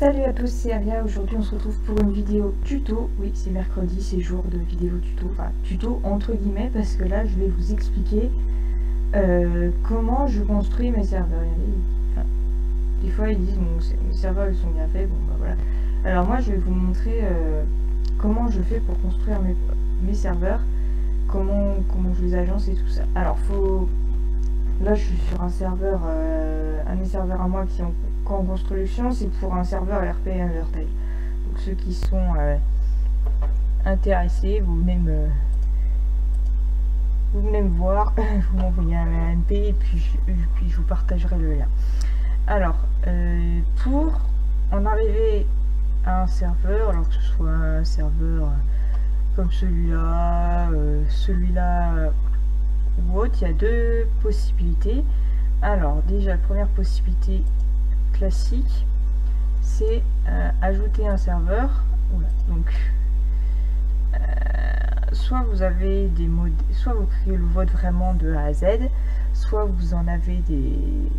Salut à tous, c'est Alia. Aujourd'hui on se retrouve pour une vidéo tuto. Oui, c'est mercredi, c'est jour de vidéo tuto. Enfin, tuto entre guillemets, parce que là je vais vous expliquer comment je construis mes serveurs. Enfin, des fois ils disent bon, mes serveurs ils sont bien faits, bon bah voilà. Alors moi je vais vous montrer comment je fais pour construire mes serveurs, comment je les agence et tout ça. Alors là je suis sur un serveur, un des serveurs à moi qui est en construction, c'est pour un serveur RP Undertale. Donc ceux qui sont intéressés, vous venez me voir, vous m'envoyez un MP et puis je vous partagerai le lien. Alors pour en arriver à un serveur, alors que ce soit un serveur comme celui-là, ou autre, il y a deux possibilités. Alors déjà, première possibilité classique, c'est ajouter un serveur. Oula, donc soit vous avez des modes, soit vous créez le vôtre vraiment de A à Z, soit vous en avez des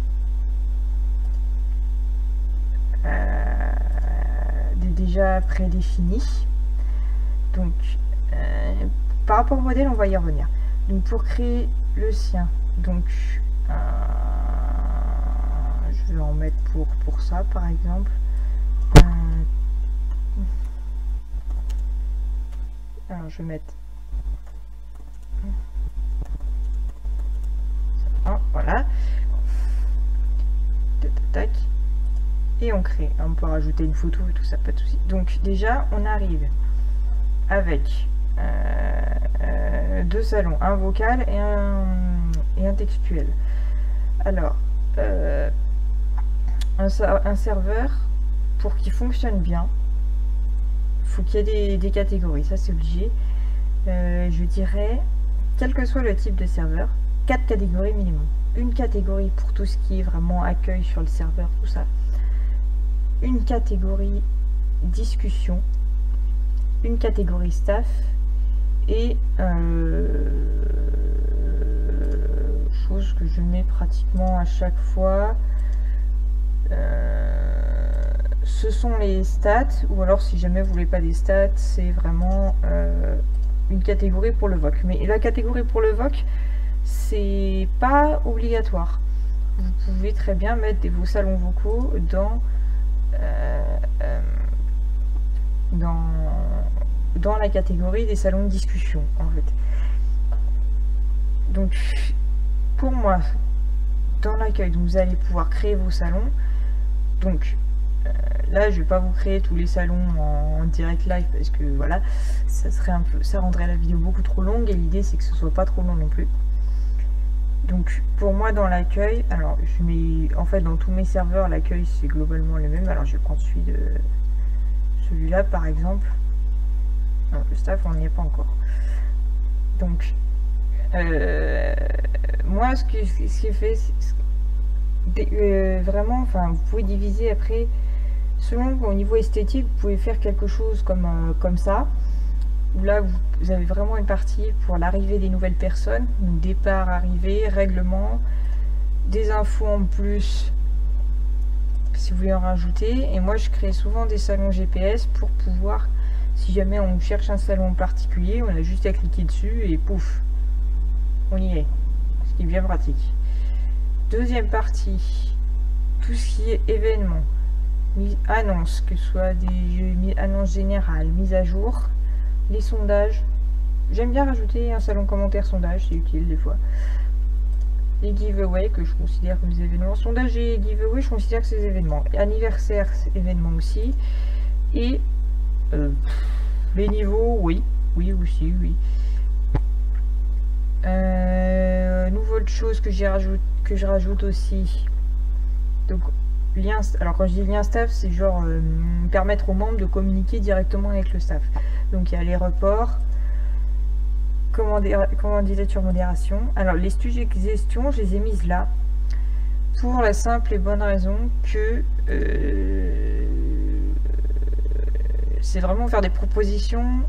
déjà prédéfinis. Donc par rapport au modèle, on va y revenir. Donc pour créer le sien, donc je vais en mettre pour ça par exemple. Alors je vais mettre voilà, tac, et on crée. On peut rajouter une photo et tout ça, pas de souci. Donc déjà on arrive avec deux salons, un vocal et un textuel. Alors un serveur, pour qu'il fonctionne bien, faut qu'il y ait des catégories, ça c'est obligé. Je dirais, quel que soit le type de serveur, 4 catégories minimum. Une catégorie pour tout ce qui est vraiment accueil sur le serveur, tout ça. Une catégorie discussion, une catégorie staff et chose que je mets pratiquement à chaque fois, ce sont les stats, ou alors si jamais vous voulez pas des stats, c'est vraiment une catégorie pour le VOC. Mais la catégorie pour le VOC, c'est pas obligatoire. Vous pouvez très bien mettre vos salons vocaux dans la catégorie des salons de discussion en fait. Donc pour moi, dans l'accueil, vous allez pouvoir créer vos salons. Donc là je vais pas vous créer tous les salons en direct live parce que voilà, ça rendrait la vidéo beaucoup trop longue, et l'idée c'est que ce soit pas trop long non plus. Donc pour moi dans l'accueil, alors je mets en fait dans tous mes serveurs, l'accueil c'est globalement le même. Alors je vais prendre celui-là par exemple. Non, le staff on n'y est pas encore. Donc moi ce qui est fait, vraiment, enfin vous pouvez diviser après selon au niveau esthétique. Vous pouvez faire quelque chose comme ça, où là vous avez vraiment une partie pour l'arrivée des nouvelles personnes, donc départ, arrivée, règlement, des infos en plus si vous voulez en rajouter. Et moi je crée souvent des salons GPS pour pouvoir, si jamais on cherche un salon en particulier, on a juste à cliquer dessus et pouf, on y est, ce qui est bien pratique. Deuxième partie, tout ce qui est événements, annonces, que ce soit des annonces générales, mise à jour, les sondages. J'aime bien rajouter un salon commentaire sondage, c'est utile des fois. Les giveaways que je considère comme des événements. Sondage et giveaway, je considère que c'est des événements. Anniversaire, c'est événement aussi. Et les niveaux, oui aussi, oui. Nouvelle chose que je rajoute aussi. Donc lien, alors quand je dis lien staff, c'est genre permettre aux membres de communiquer directement avec le staff. Donc il y a les reports, candidature, modération. Alors les suggestions, je les ai mises là pour la simple et bonne raison que c'est vraiment faire des propositions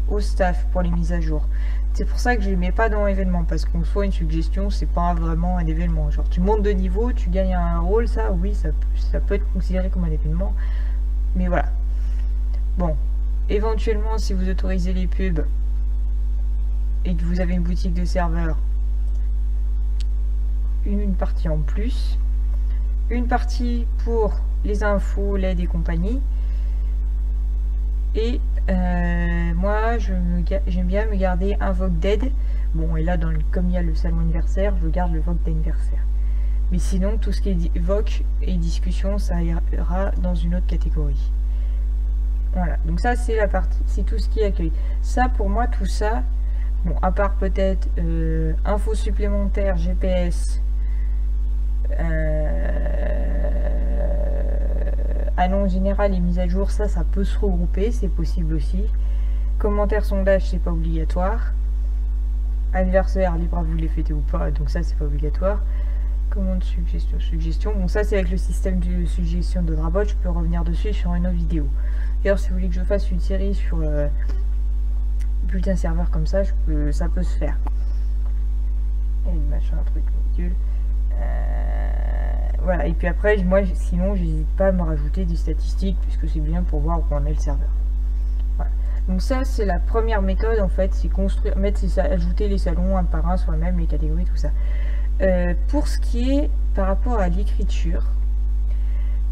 au staff pour les mises à jour. C'est pour ça que je ne les mets pas dans événement, parce qu'en soit une suggestion, c'est pas vraiment un événement. Genre tu montes de niveau, tu gagnes un rôle, ça oui, ça peut être considéré comme un événement. Mais voilà. Bon, éventuellement, si vous autorisez les pubs et que vous avez une boutique de serveurs, une partie en plus, une partie pour les infos, l'aide et compagnie. Et moi, j'aime bien me garder un vogue d'aide. Bon, et là, comme il y a le salon anniversaire, je garde le vogue d'anniversaire. Mais sinon, tout ce qui est vogue et discussion, ça ira dans une autre catégorie. Voilà, donc ça, c'est la partie, c'est tout ce qui est accueil. Ça, pour moi, tout ça, bon, à part peut-être infos supplémentaires, GPS, annonce générale et mise à jour, ça peut se regrouper, c'est possible aussi. Commentaires, sondage, c'est pas obligatoire. Anniversaire, libre à vous de les fêter ou pas, donc ça c'est pas obligatoire. Commande, suggestion, bon ça c'est avec le système de suggestion de Drabot, je peux revenir dessus sur une autre vidéo. D'ailleurs si vous voulez que je fasse une série sur bulletin serveur comme ça, ça peut se faire. Et machin, un truc ridicule. Voilà, et puis après, moi, sinon, j'hésite pas à me rajouter des statistiques, puisque c'est bien pour voir où en est le serveur. Voilà. Donc ça, c'est la première méthode, en fait, c'est construire, ajouter les salons un par un, soi-même, les catégories, tout ça. Pour ce qui est par rapport à l'écriture,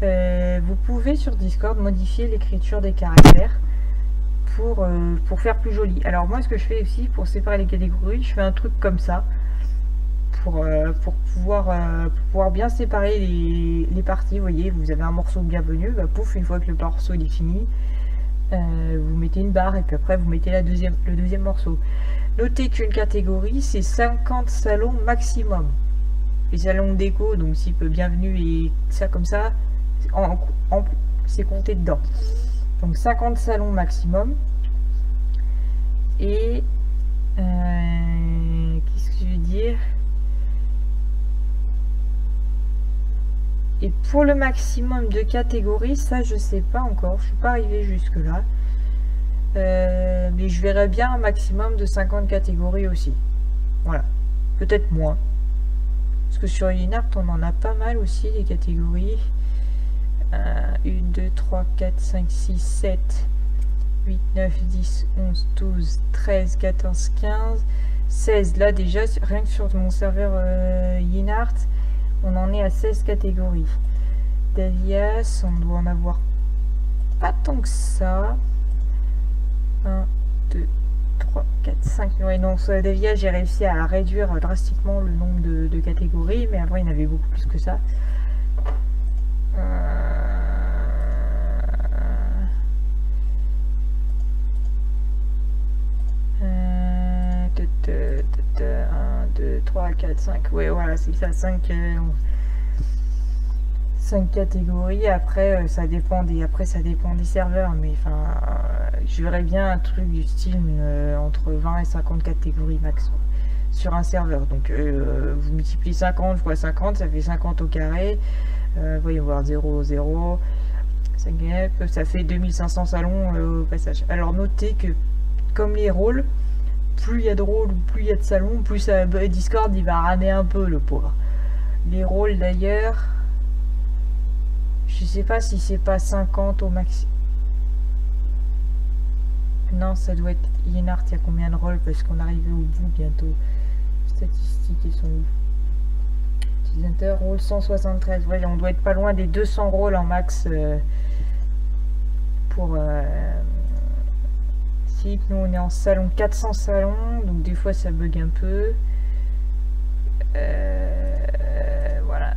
vous pouvez sur Discord modifier l'écriture des caractères pour faire plus joli. Alors moi, ce que je fais aussi, pour séparer les catégories, je fais un truc comme ça. Pour pouvoir bien séparer les parties. Vous voyez, vous avez un morceau bienvenu, bah, pouf, une fois que le morceau est fini, vous mettez une barre et puis après vous mettez le deuxième morceau. Notez qu'une catégorie, c'est 50 salons maximum. Les salons déco, donc s'il peut bienvenue et ça comme ça, c'est compté dedans. Donc 50 salons maximum. Et qu'est-ce que je veux dire? Et pour le maximum de catégories, ça je sais pas encore, je suis pas arrivée jusque là. Mais je verrais bien un maximum de 50 catégories aussi. Voilà, peut-être moins. Parce que sur Inart, on en a pas mal aussi des catégories. 1, 2, 3, 4, 5, 6, 7, 8, 9, 10, 11, 12, 13, 14, 15, 16. Là déjà, rien que sur mon serveur Inart, on en est à 16 catégories. Davias, on doit en avoir pas tant que ça. 1, 2, 3, 4, 5. Ouais, non, sur Davias, j'ai réussi à réduire drastiquement le nombre de catégories, mais avant, il y en avait beaucoup plus que ça. Un, 2, 3, 4, 5. Ouais, voilà, c'est ça, 5 catégories. Après, ça dépend des serveurs, mais enfin, je verrais bien un truc du style entre 20 et 50 catégories max sur un serveur. Donc, vous multipliez 50 fois 50, ça fait 50 au carré. Voyons voir 0, 0. Ça fait 2500 salons au passage. Alors, notez que, comme les rôles, plus il y a de rôles, plus il y a de salons, plus Discord il va ramer un peu, le pauvre. Les rôles d'ailleurs, je sais pas si c'est pas 50 au maxi. Non, ça doit être Inart, il y a combien de rôles parce qu'on arrive au bout bientôt. Statistiques, elles sont où? Utilisateur, rôle 173. Ouais, on doit être pas loin des 200 rôles en max pour. Nous on est en salon 400 salons, donc des fois ça bug un peu. Voilà,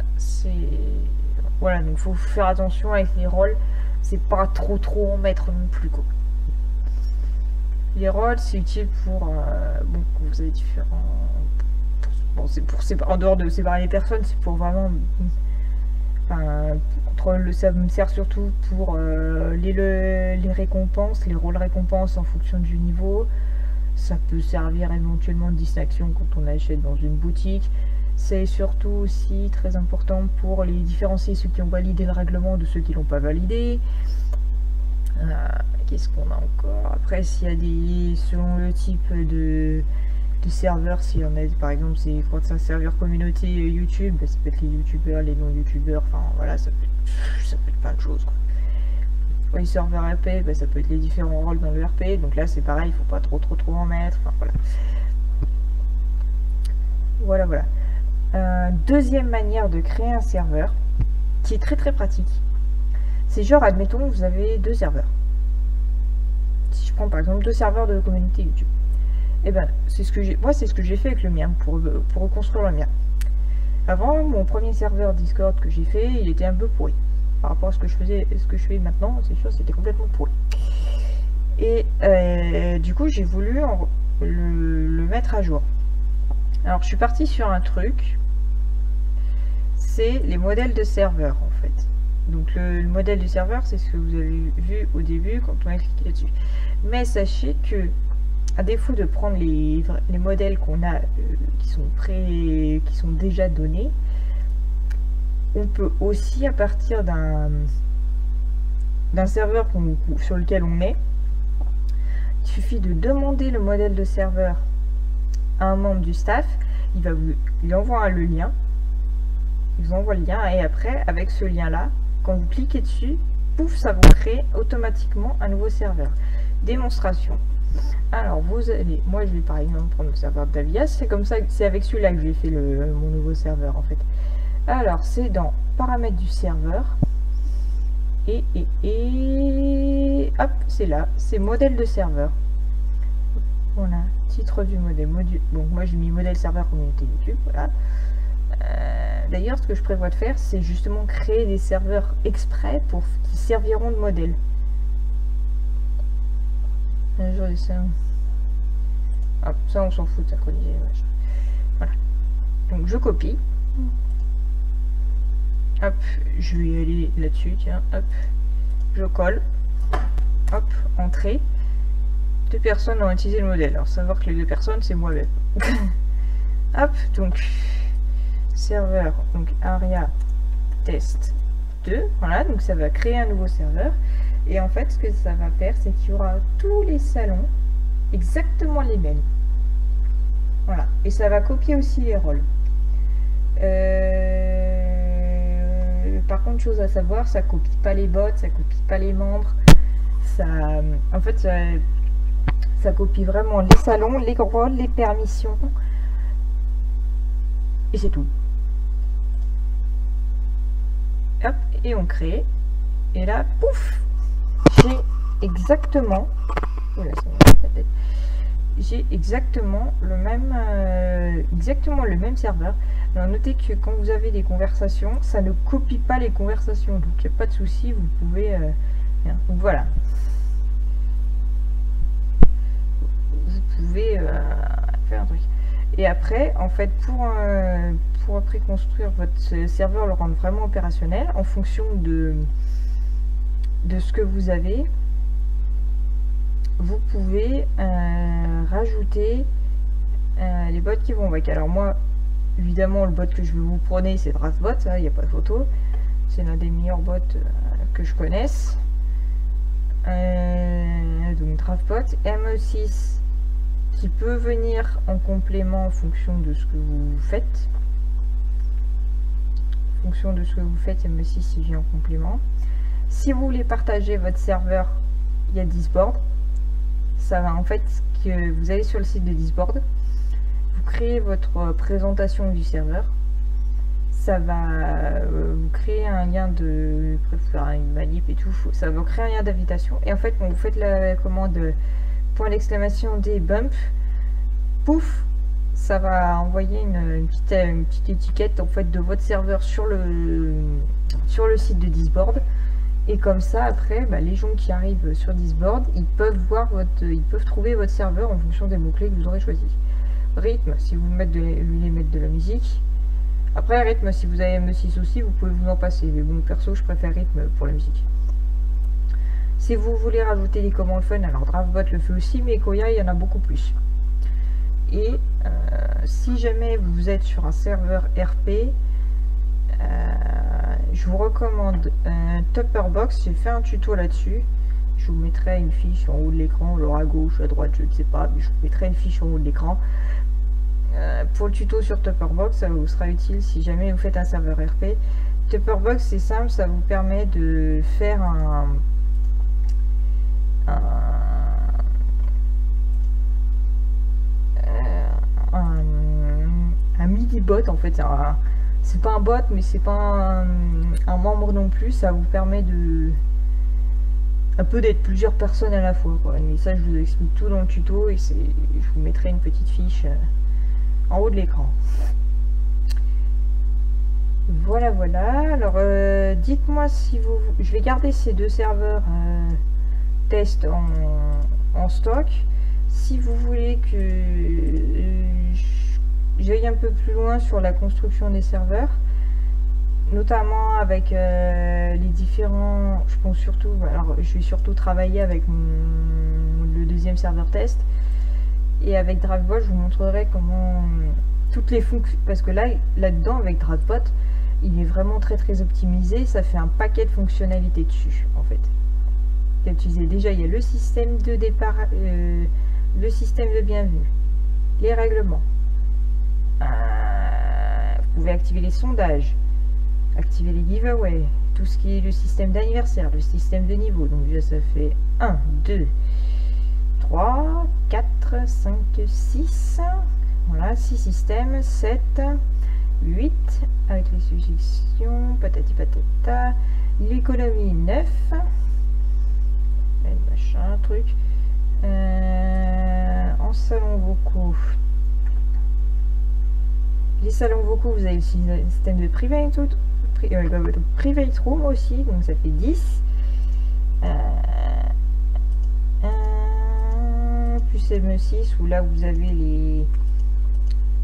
voilà, donc faut faire attention avec les rôles, c'est pas trop en mettre non plus quoi. Les rôles c'est utile pour bon, vous avez différents, bon, c'est pour en dehors de séparer les personnes, c'est pour vraiment, enfin, ça me sert surtout pour les récompenses, les rôles récompenses en fonction du niveau. Ça peut servir éventuellement de distinction quand on achète dans une boutique. C'est surtout aussi très important pour les différencier ceux qui ont validé le règlement de ceux qui l'ont pas validé. Qu'est-ce qu'on a encore? Après, s'il y a des, selon le type de serveur, si on a par exemple quand c'est un serveur communauté YouTube, bah, ça peut être les youtubeurs, les non youtubeurs, enfin voilà, ça peut être plein de choses quoi. les serveurs RP, bah, ça peut être les différents rôles dans le RP, donc là c'est pareil, il faut pas trop en mettre, enfin voilà. Deuxième manière de créer un serveur, qui est très pratique, c'est genre, admettons, vous avez 2 serveurs. Si je prends par exemple 2 serveurs de communauté YouTube, et ben c'est ce que j'ai fait avec le mien pour reconstruire le mien. Avant, mon premier serveur Discord que j'ai fait, il était un peu pourri par rapport à ce que je faisais, ce que je fais maintenant, c'est sûr, c'était complètement pourri. Et du coup, j'ai voulu le mettre à jour. Alors, je suis partie sur un truc, c'est les modèles de serveurs en fait. Donc, le modèle du serveur, c'est ce que vous avez vu au début quand on a cliqué là-dessus. Mais sachez que, à défaut de prendre les modèles qu'on a, qui sont déjà donnés, on peut aussi, à partir d'un serveur sur lequel on est, il suffit de demander le modèle de serveur à un membre du staff, il envoie le lien, il vous envoie le lien, et après, avec ce lien-là, quand vous cliquez dessus, pouf, ça vous crée automatiquement un nouveau serveur. Démonstration. Alors, moi je vais par exemple prendre le serveur d'Avias, c'est comme ça, c'est avec celui-là que j'ai fait mon nouveau serveur en fait. Alors, c'est dans paramètres du serveur, et hop, c'est là, c'est modèle de serveur. Voilà, titre du modèle, donc moi j'ai mis modèle serveur communauté YouTube, voilà. D'ailleurs, ce que je prévois de faire, c'est justement créer des serveurs exprès qui serviront de modèle. Hop, ça on s'en fout de synchroniser. Voilà. Donc je copie. Hop, je vais aller là-dessus, tiens, hop, je colle, hop, entrée. 2 personnes ont utilisé le modèle. Alors savoir que les 2 personnes, c'est moi-même. Hop, donc serveur, donc aria test 2, voilà, donc ça va créer un nouveau serveur. Et en fait, ce que ça va faire, c'est qu'il y aura tous les salons exactement les mêmes. Voilà, et ça va copier aussi les rôles. Par contre, chose à savoir, ça copie pas les bots, ça copie pas les membres. En fait, ça copie vraiment les salons, les rôles, les permissions. Et c'est tout. Hop, et on crée. Et là, pouf, j'ai exactement... j'ai exactement le même serveur. Alors notez que quand vous avez des conversations, ça ne copie pas les conversations, donc il n'y a pas de souci, vous pouvez donc voilà, vous pouvez faire un truc. Et après, en fait, pour après construire votre serveur, le rendre vraiment opérationnel en fonction de ce que vous avez, vous pouvez rajouter les bots qui vont avec. Alors moi, évidemment, le bot que je vais vous prôner, c'est Draftbot, il n'y a pas de photo. C'est l'un des meilleurs bots que je connaisse. Donc Draftbot, ME6 qui peut venir en complément en fonction de ce que vous faites. En fonction de ce que vous faites, ME6 il vient en complément. Si vous voulez partager votre serveur, il y a Discord. Ça va en fait que vous allez sur le site de Discord, vous créez votre présentation du serveur, ça va vous créer un lien de une manip et tout, ça va vous créer un lien d'invitation, et en fait quand vous faites la commande point d'exclamation des bump, pouf, ça va envoyer une petite étiquette en fait de votre serveur sur le site de Discord. Et comme ça, après, les gens qui arrivent sur Discord, ils peuvent trouver votre serveur en fonction des mots-clés que vous aurez choisi. Rythme, si vous voulez mettre de la musique. Après, rythme, si vous avez ME6 aussi, vous pouvez vous en passer. Mais bon, perso, je préfère rythme pour la musique. Si vous voulez rajouter des commandes fun, alors Draftbot le fait aussi, mais Koya, il y en a beaucoup plus. Et si jamais vous êtes sur un serveur RP, je vous recommande Tupperbox. J'ai fait un tuto là-dessus. Je vous mettrai une fiche en haut de l'écran, alors à gauche, à droite, je ne sais pas, mais je vous mettrai une fiche en haut de l'écran pour le tuto sur Tupperbox. Ça vous sera utile si jamais vous faites un serveur RP. Tupperbox, c'est simple, ça vous permet de faire un midi bot en fait. C'est pas un bot, mais c'est pas un membre non plus. Ça vous permet de un peu d'être plusieurs personnes à la fois, quoi. Mais ça, je vous explique tout dans le tuto et je vous mettrai une petite fiche en haut de l'écran. Voilà, voilà. Alors, dites-moi si vous... Je vais garder ces deux serveurs test en stock. Si vous voulez que j'aille un peu plus loin sur la construction des serveurs, notamment avec les différents... Je pense surtout... Alors, je vais surtout travailler avec le deuxième serveur test. Et avec Dragobot, je vous montrerai comment... toutes les fonctions... Parce que là-dedans, avec Dragobot, il est vraiment très optimisé. Ça fait un paquet de fonctionnalités dessus, en fait. Déjà, il y a le système de départ, le système de bienvenue, les règlements. Vous pouvez activer les sondages, activer les giveaways, tout ce qui est le système d'anniversaire, le système de niveau. Donc déjà, ça fait 1, 2, 3, 4, 5, 6. Voilà, 6 systèmes, 7, 8, avec les suggestions, patati patata, l'économie 9, et machin, truc, en salon vocaux, les salons vocaux, vous avez le système de private room aussi, donc ça fait 10, plus ME6, où là vous avez les...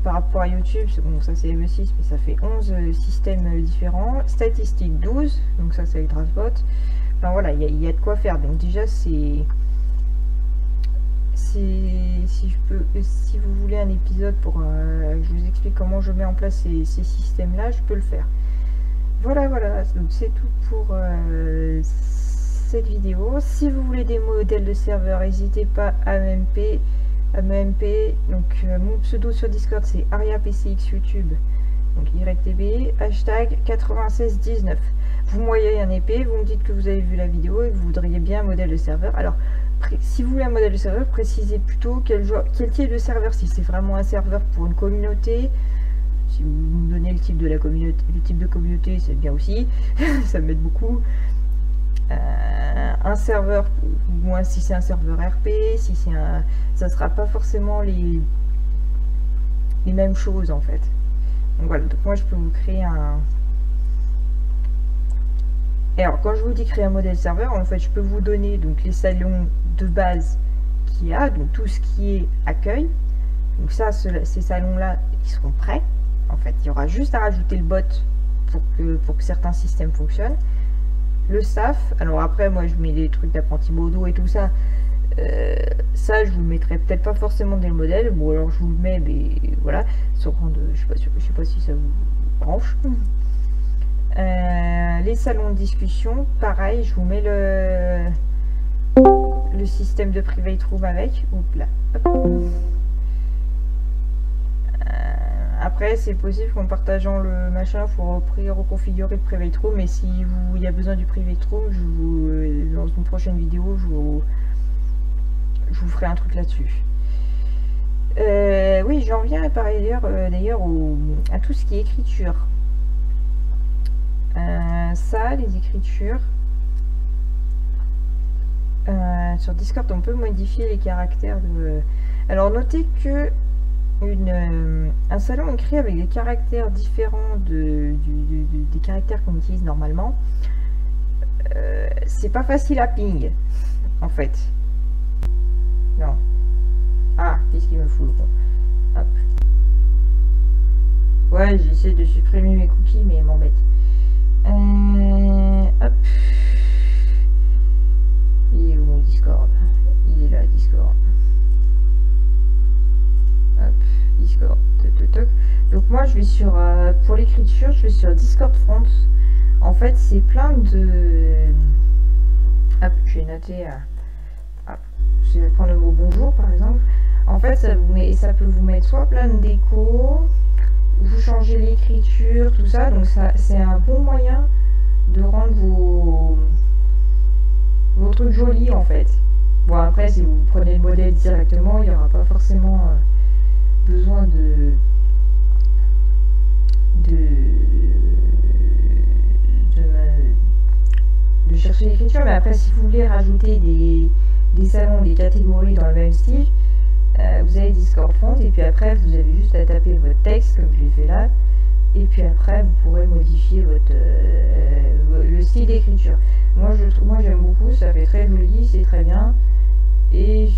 Par rapport à YouTube, bon, ça c'est ME6, mais ça fait 11 systèmes différents. Statistiques 12, donc ça c'est avec Dragobot. Enfin voilà, il y a de quoi faire. Donc déjà, si vous voulez un épisode pour que je vous explique comment je mets en place ces systèmes-là, je peux le faire. Voilà, voilà, donc c'est tout pour cette vidéo. Si vous voulez des modèles de serveur, n'hésitez pas à m'MP. Donc mon pseudo sur Discord c'est AriaPCX YouTube, donc YTB, hashtag 9619. Vous m'envoyez un épée, vous me dites que vous avez vu la vidéo et que vous voudriez bien un modèle de serveur. Alors si vous voulez un modèle de serveur, précisez plutôt quel type de serveur, si c'est vraiment un serveur pour une communauté. Si vous me donnez le type de la communauté, le type de communauté, c'est bien aussi, ça m'aide beaucoup. Un serveur, ou si c'est un serveur RP, si c'est un... ça sera pas forcément les mêmes choses en fait. Donc voilà, donc moi je peux vous créer un... Et alors quand je vous dis créer un modèle serveur, en fait je peux vous donner donc les salons de base qu'il y a, donc tout ce qui est accueil. Donc ça, ces salons là, ils seront prêts. En fait, il y aura juste à rajouter le bot pour que certains systèmes fonctionnent. Le staff, alors après moi je mets des trucs d'apprenti modo et tout ça, ça je vous le mettrai peut-être pas forcément dans le modèle, bon alors je vous le mets, mais voilà, je sais pas si ça vous branche. Les salons de discussion, pareil, je vous mets le système de private room avec, hop là, hop. Après, c'est possible qu'en partageant le machin, il faut reconfigurer le private room. Mais si il y a besoin du private room, dans une prochaine vidéo, je vous ferai un truc là-dessus. Oui, j'en viens par ailleurs, à tout ce qui est écriture. Ça, les écritures. Sur Discord, on peut modifier les caractères de... Alors, notez que un salon écrit avec des caractères différents des caractères qu'on utilise normalement, c'est pas facile à ping en fait. Non. Ah, qu'est-ce qu'il me fout le con. Hop. Ouais, j'essaie de supprimer mes cookies mais il m'embête. Hop. Il est où mon Discord? Il est là, Discord. Hop, Discord. Donc moi je vais sur pour l'écriture, je vais sur Discord France. En fait c'est plein de... Hop, je vais noter hop, je vais prendre le mot bonjour par exemple. En fait ça peut vous mettre soit plein de déco, vous changez l'écriture, tout ça. Donc ça c'est un bon moyen de rendre vos trucs jolis en fait. Bon, après, si vous prenez le modèle directement, il n'y aura pas forcément besoin de chercher l'écriture. Mais après, si vous voulez rajouter des salons, des catégories dans le même style, vous avez Discord Font, et puis après, vous avez juste à taper votre texte, comme je l'ai fait là, et puis après, vous pourrez modifier le style d'écriture. Moi, j'aime beaucoup, ça fait très joli, c'est très bien. Et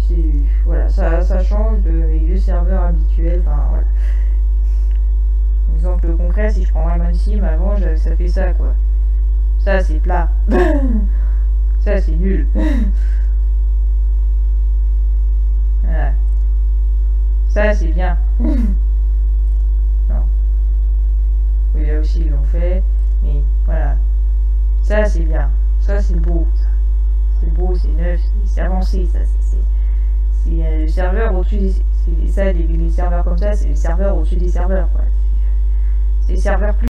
voilà, ça change de mes vieux serveurs habituels. Enfin, voilà. Exemple concret, si je prends un sim, avant ça fait ça, quoi. Ça c'est plat. Ça c'est nul. Voilà. Ça c'est bien. Non. Oui, là aussi ils l'ont fait. Mais voilà. Ça c'est bien. Ça c'est beau. C'est beau, c'est neuf, c'est avancé. Ça c'est le serveur au-dessus des... les serveurs comme ça, c'est les serveurs au-dessus des serveurs, quoi. C'est les serveurs plus